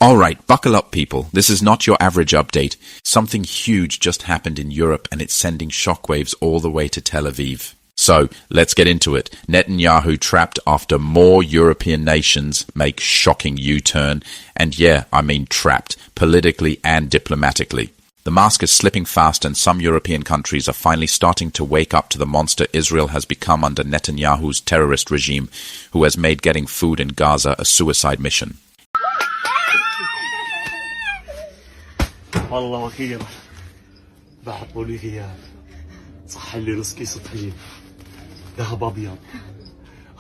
Alright, buckle up people. This is not your average update. Something huge just happened in Europe and it's sending shockwaves all the way to Tel Aviv. So, let's get into it. Netanyahu trapped after more European nations make shocking U-turn. And yeah, I mean trapped, politically and diplomatically. The mask is slipping fast and some European countries are finally starting to wake up to the monster Israel has become under Netanyahu's terrorist regime, who has made getting food in Gaza a suicide mission. والله وكيل بحطوا لي ثياب صحي لي رزقي سطحين ذهب ابيض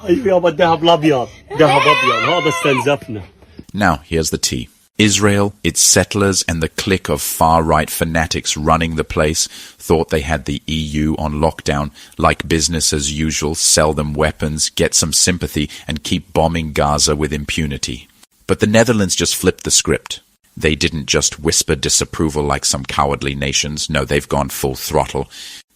ايوه يابا الذهب الابيض ذهب ابيض هذا استنزفنا. Now here's the tea. Israel, its settlers and the clique of far-right fanatics running the place thought they had the EU on lockdown, like business as usual, sell them weapons, get some sympathy and keep bombing Gaza with impunity. But the Netherlands just flipped the script. They didn't just whisper disapproval like some cowardly nations. No, they've gone full throttle.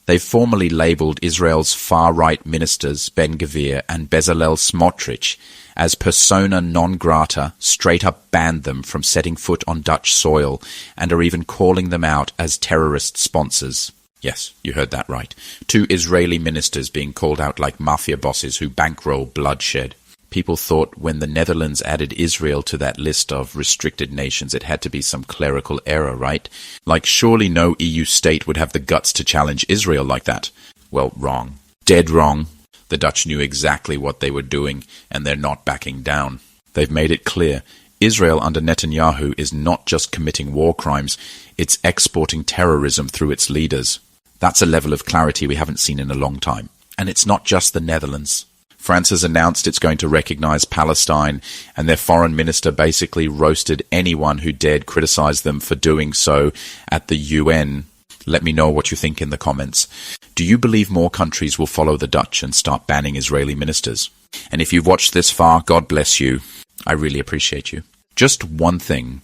They've formally labeled Israel's far-right ministers, Ben-Gvir and Bezalel Smotrich, as persona non grata, straight up banned them from setting foot on Dutch soil, and are even calling them out as terrorist sponsors. Yes, you heard that right. 2 Israeli ministers being called out like mafia bosses who bankroll bloodshed. People thought when the Netherlands added Israel to that list of restricted nations, it had to be some clerical error, right? Like, surely no EU state would have the guts to challenge Israel like that. Well, wrong. Dead wrong. The Dutch knew exactly what they were doing, and they're not backing down. They've made it clear. Israel under Netanyahu is not just committing war crimes, it's exporting terrorism through its leaders. That's a level of clarity we haven't seen in a long time. And it's not just the Netherlands. France has announced it's going to recognize Palestine, and their foreign minister basically roasted anyone who dared criticize them for doing so at the UN. Let me know what you think in the comments. Do you believe more countries will follow the Dutch and start banning Israeli ministers? And if you've watched this far, God bless you. I really appreciate you. Just one thing.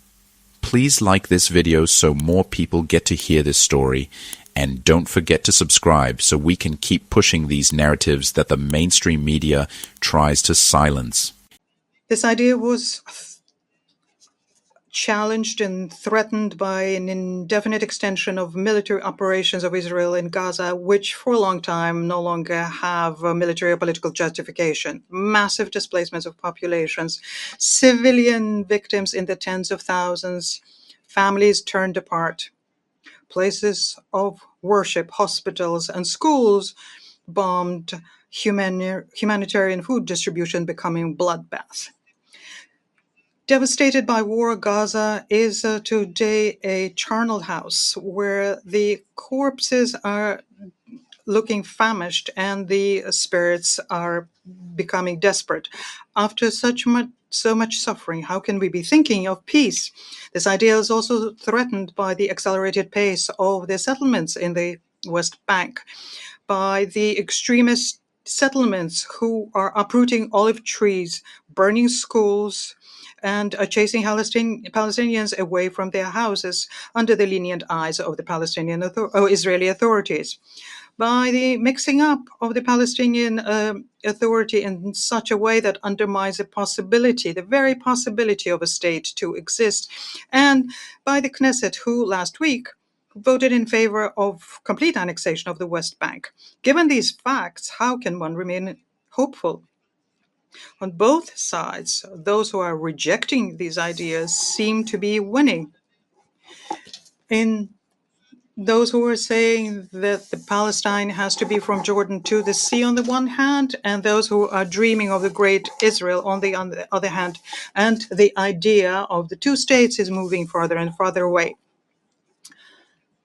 Please like this video so more people get to hear this story. And don't forget to subscribe so we can keep pushing these narratives that the mainstream media tries to silence. This idea was challenged and threatened by an indefinite extension of military operations of Israel in Gaza, which for a long time no longer have a military or political justification. Massive displacements of populations, civilian victims in the tens of thousands, families turned apart. Places of worship, hospitals, and schools bombed, humanitarian food distribution becoming bloodbath. Devastated by war, Gaza is today a charnel house where the corpses are looking famished and the spirits are becoming desperate. After so much suffering, how can we be thinking of peace? This idea is also threatened by the accelerated pace of the settlements in the West Bank, by the extremist settlements who are uprooting olive trees, burning schools, and are chasing Palestinians away from their houses under the lenient eyes of the Israeli authorities, by the mixing up of the Palestinian Authority in such a way that undermines the very possibility of a state to exist, and by the Knesset, who last week voted in favor of complete annexation of the West Bank. Given these facts, how can one remain hopeful? On both sides, those who are rejecting these ideas seem to be winning. In those who are saying that the Palestine has to be from Jordan to the sea on the one hand, and those who are dreaming of the great Israel on the other hand, and the idea of the 2 states is moving farther and farther away.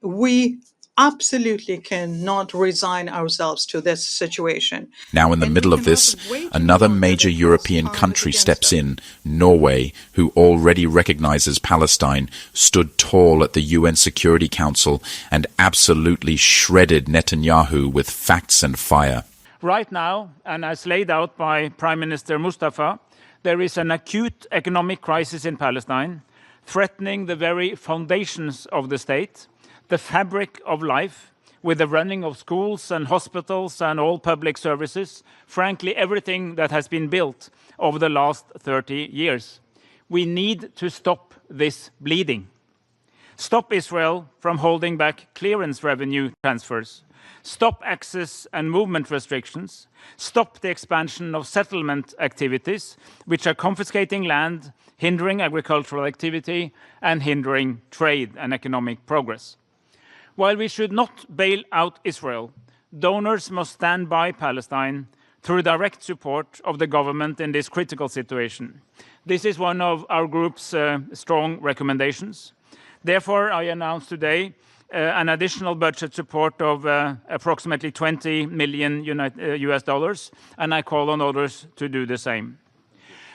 We absolutely cannot resign ourselves to this situation. Now in the middle of this, another major European country steps in, Norway, who already recognizes Palestine, stood tall at the UN Security Council and absolutely shredded Netanyahu with facts and fire. Right now, and as laid out by Prime Minister Mustafa, there is an acute economic crisis in Palestine, threatening the very foundations of the state, the fabric of life, with the running of schools and hospitals and all public services, frankly, everything that has been built over the last 30 years. We need to stop this bleeding. Stop Israel from holding back clearance revenue transfers. Stop access and movement restrictions. Stop the expansion of settlement activities, which are confiscating land, hindering agricultural activity, and hindering trade and economic progress. While we should not bail out Israel, donors must stand by Palestine through direct support of the government in this critical situation. This is one of our group's strong recommendations. Therefore, I announce today an additional budget support of approximately $20 million US dollars, and I call on others to do the same.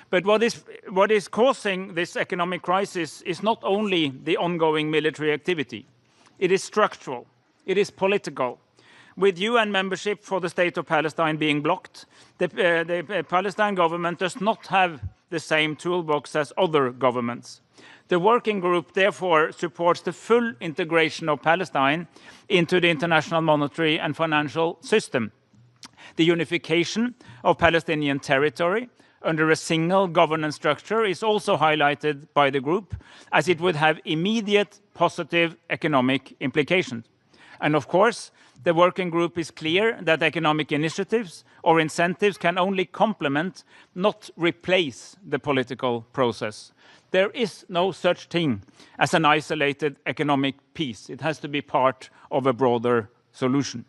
But what is causing this economic crisis is not only the ongoing military activity. It is structural. It is political. With UN membership for the State of Palestine being blocked, the Palestine government does not have the same toolbox as other governments. The working group therefore supports the full integration of Palestine into the international monetary and financial system, the unification of Palestinian territory under a single governance structure is also highlighted by the group, as it would have immediate positive economic implications. And of course, the working group is clear that economic initiatives or incentives can only complement, not replace, the political process. There is no such thing as an isolated economic peace. It has to be part of a broader solution.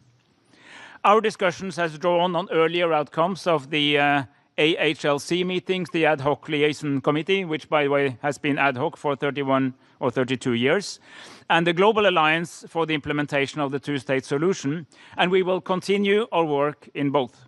Our discussions have drawn on earlier outcomes of the AHLC meetings, the Ad Hoc Liaison Committee, which, by the way, has been ad hoc for 31 or 32 years, and the Global Alliance for the Implementation of the Two-State Solution, and we will continue our work in both.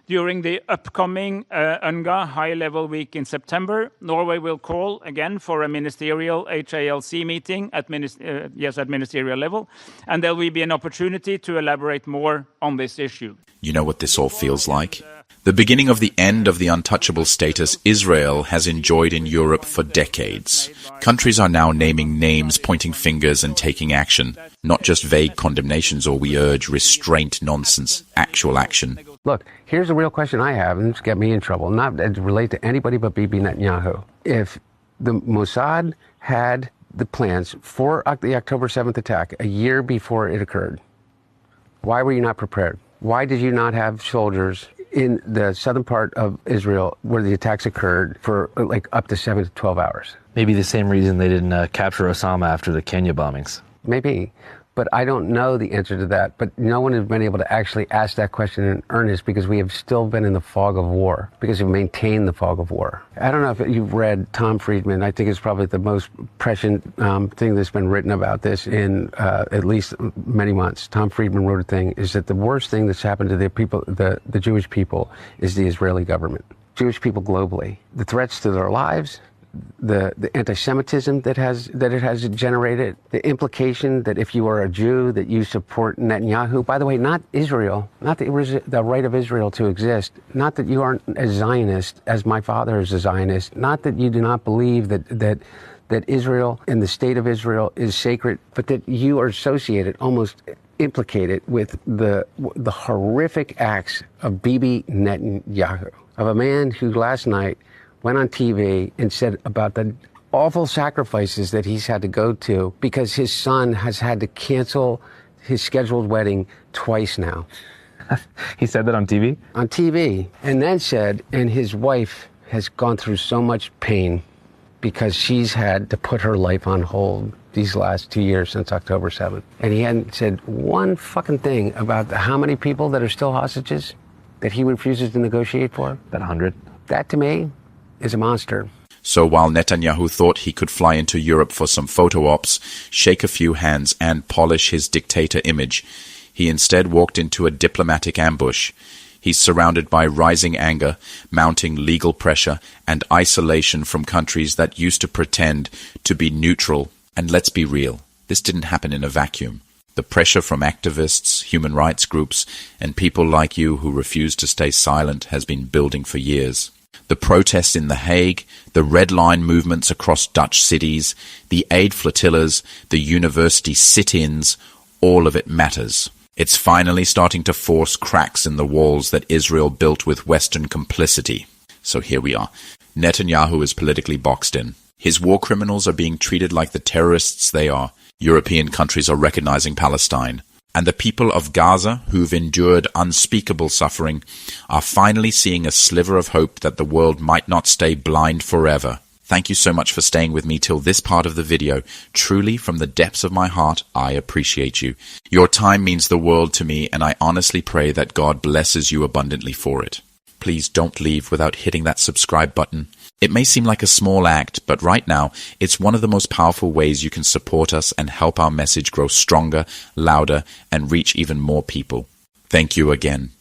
During the upcoming UNGA high-level week in September, Norway will call again for a ministerial HALC meeting at ministerial level, and there will be an opportunity to elaborate more on this issue. You know what this all feels like? The beginning of the end of the untouchable status Israel has enjoyed in Europe for decades. Countries are now naming names, pointing fingers, and taking action. Not just vague condemnations or we urge restraint nonsense, actual action. Look, here's a real question I have, and it's got me in trouble, not to relate to anybody but Bibi Netanyahu. If the Mossad had the plans for the October 7th attack a year before it occurred, why were you not prepared? Why did you not have soldiers in the southern part of Israel where the attacks occurred for like up to 7 to 12 hours? Maybe the same reason they didn't capture Osama after the Kenya bombings. Maybe, but I don't know the answer to that. But no one has been able to actually ask that question in earnest because we have still been in the fog of war, because we've maintained the fog of war. I don't know if you've read Tom Friedman. I think it's probably the most prescient thing that's been written about this in at least many months. Tom Friedman wrote a thing, is that the worst thing that's happened to the people, the Jewish people, is the Israeli government. Jewish people globally. The threats to their lives, the anti-Semitism that it has generated, the implication that if you are a Jew that you support Netanyahu, by the way, not Israel, not the right of Israel to exist, not that you aren't a Zionist as my father is a Zionist, not that you do not believe that Israel and the state of Israel is sacred, but that you are associated, almost implicated with the horrific acts of Bibi Netanyahu, of a man who last night went on TV and said about the awful sacrifices that he's had to go to because his son has had to cancel his scheduled wedding twice now. He said that on TV? On TV. And then said, and his wife has gone through so much pain because she's had to put her life on hold these last 2 years since October 7th. And he hadn't said one fucking thing about how many people that are still hostages that he refuses to negotiate for. About 100. That, to me, is a monster. So while Netanyahu thought he could fly into Europe for some photo ops, shake a few hands, and polish his dictator image, he instead walked into a diplomatic ambush. He's surrounded by rising anger, mounting legal pressure, and isolation from countries that used to pretend to be neutral. And let's be real, this didn't happen in a vacuum. The pressure from activists, human rights groups, and people like you who refuse to stay silent has been building for years. The protests in The Hague, the Red Line movements across Dutch cities, the aid flotillas, the university sit-ins, all of it matters. It's finally starting to force cracks in the walls that Israel built with Western complicity. So here we are. Netanyahu is politically boxed in. His war criminals are being treated like the terrorists they are. European countries are recognizing Palestine. And the people of Gaza, who've endured unspeakable suffering, are finally seeing a sliver of hope that the world might not stay blind forever. Thank you so much for staying with me till this part of the video. Truly, from the depths of my heart, I appreciate you. Your time means the world to me, and I honestly pray that God blesses you abundantly for it. Please don't leave without hitting that subscribe button. It may seem like a small act, but right now, it's one of the most powerful ways you can support us and help our message grow stronger, louder, and reach even more people. Thank you again.